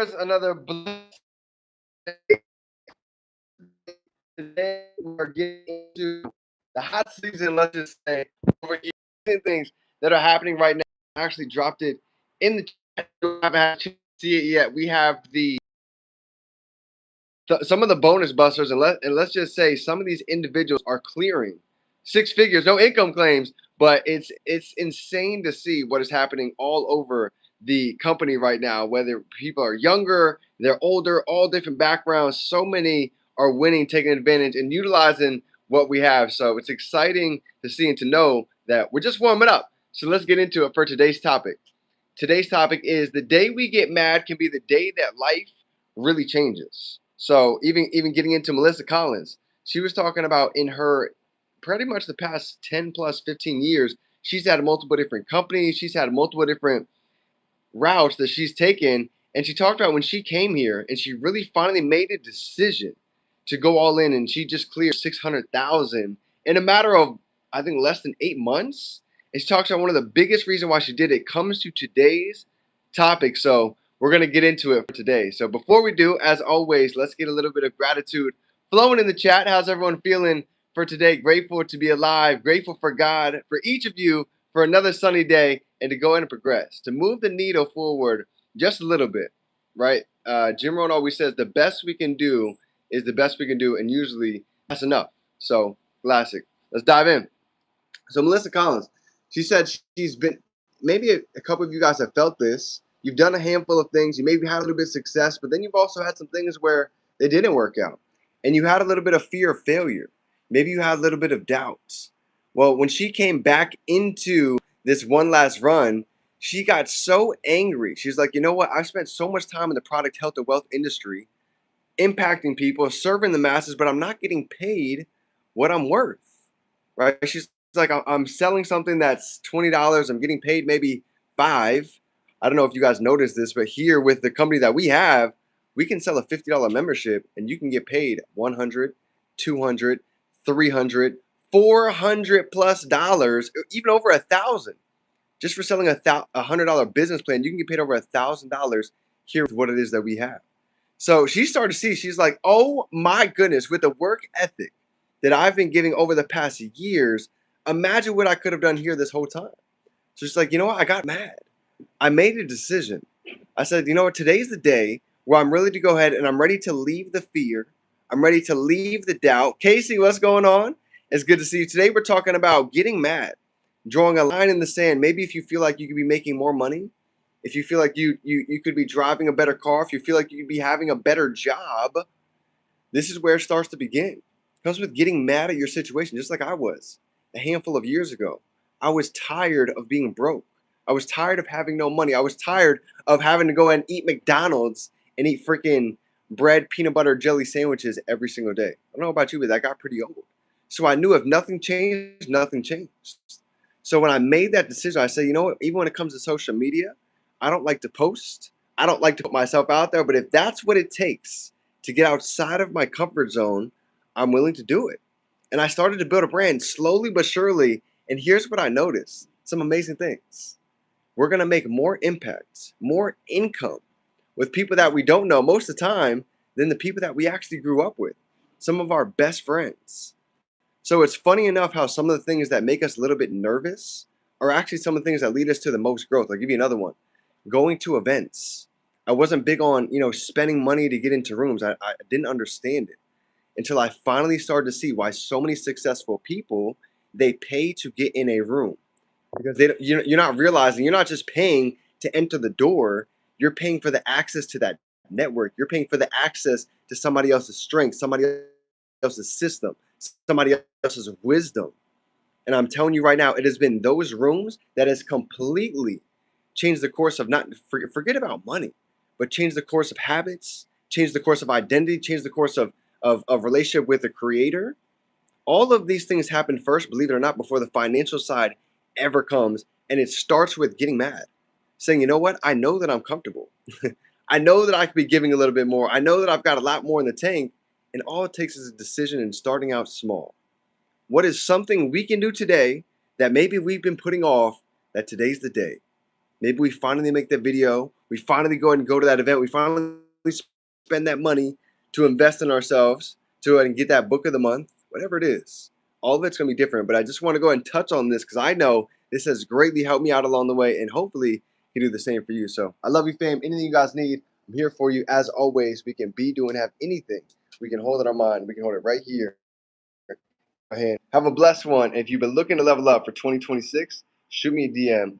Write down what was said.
There's another blessed day. Today we're getting into the hot season, let's just say, over things that are happening right now. I actually dropped it in the chat. I haven't had a chance to see it yet. We have some of the bonus busters, and let's just say some of these individuals are clearing six figures, no income claims, but it's insane to see what is happening all over the company right now. Whether people are younger, they're older, all different backgrounds, so many are winning, taking advantage, and utilizing what we have. So it's exciting to see and to know that we're just warming up. So let's get into it for today's topic. Today's topic is the day we get mad can be the day that life really changes. So even getting into Melissa Collins, she was talking about in her pretty much the past 10 plus 15 years, she's had multiple different companies, she's had multiple different routes that she's taken. And she talked about when she came here and she really finally made a decision to go all in, and she just cleared 600,000 in a matter of, I think, less than 8 months. And she talks about one of the biggest reasons why she did it comes to today's topic. So we're going to get into it for today. So before we do, as always, let's get a little bit of gratitude flowing in the chat. How's everyone feeling for today? Grateful to be alive, grateful for God, for each of you, for another sunny day, and to go ahead and progress, to move the needle forward just a little bit, right? Jim Rohn always says the best we can do is the best we can do, and usually that's enough. So, classic. Let's dive in. So, Melissa Collins, she said she's been, maybe a couple of you guys have felt this. You've done a handful of things, you maybe had a little bit of success, but then you've also had some things where they didn't work out, and you had a little bit of fear of failure. Maybe you had a little bit of doubts. Well, when she came back into this one last run, she got so angry. She's like, you know what? I've spent so much time in the product, health, and wealth industry, impacting people, serving the masses, but I'm not getting paid what I'm worth, right? She's like, I'm selling something that's $20. I'm getting paid maybe 5. I don't know if you guys noticed this, but here with the company that we have, we can sell a $50 membership and you can get paid 100, 200, 300, 400 plus dollars, even over 1,000. Just for selling a $100 business plan, you can get paid over $1,000 here with what it is that we have. So she started to see, she's like, oh my goodness, with the work ethic that I've been giving over the past years, imagine what I could have done here this whole time. So she's like, you know what? I got mad. I made a decision. I said, you know what? Today's the day where I'm ready to go ahead and I'm ready to leave the fear. I'm ready to leave the doubt. Casey, what's going on? It's good to see you. Today we're talking about getting mad, drawing a line in the sand. Maybe if you feel like you could be making more money, if you feel like you could be driving a better car, if you feel like you could be having a better job, this is where it starts to begin. It comes with getting mad at your situation, just like I was a handful of years ago. I was tired of being broke. I was tired of having no money. I was tired of having to go and eat McDonald's and eat freaking bread, peanut butter, jelly sandwiches every single day. I don't know about you, but that got pretty old. So I knew if nothing changed, nothing changed. So when I made that decision, I said, you know what, even when it comes to social media, I don't like to post. I don't like to put myself out there, but if that's what it takes to get outside of my comfort zone, I'm willing to do it. And I started to build a brand slowly but surely. And here's what I noticed, some amazing things. We're going to make more impact, more income with people that we don't know most of the time than the people that we actually grew up with, some of our best friends. So it's funny enough how some of the things that make us a little bit nervous are actually some of the things that lead us to the most growth. I'll give you another one. Going to events. I wasn't big on, spending money to get into rooms. I didn't understand it until I finally started to see why so many successful people, they pay to get in a room. Because you're not realizing, you're not just paying to enter the door, you're paying for the access to that network. You're paying for the access to somebody else's strength, somebody else's system, somebody else's wisdom. And I'm telling you right now, it has been those rooms that has completely changed the course of, not forget about money, but change the course of habits, change the course of identity, change the course of relationship with the creator. All of these things happen first, believe it or not, before the financial side ever comes. And it starts with getting mad, saying, you know what? I know that I'm comfortable. I know that I could be giving a little bit more. I know that I've got a lot more in the tank. And all it takes is a decision and starting out small. What is something we can do today that maybe we've been putting off, that today's the day? Maybe we finally make that video, We finally go ahead and go to that event. We finally spend that money to invest in ourselves, to go ahead and get that book of the month, whatever it is. All of it's going to be different. But I just want to go ahead and touch on this because I know this has greatly helped me out along the way, and hopefully can do the same for you. So I love you, fam. Anything you guys need, I'm here for you. As always, we can be, do, and have anything. We can hold it in our mind. We can hold it right here. Have a blessed one. If you've been looking to level up for 2026, shoot me a DM.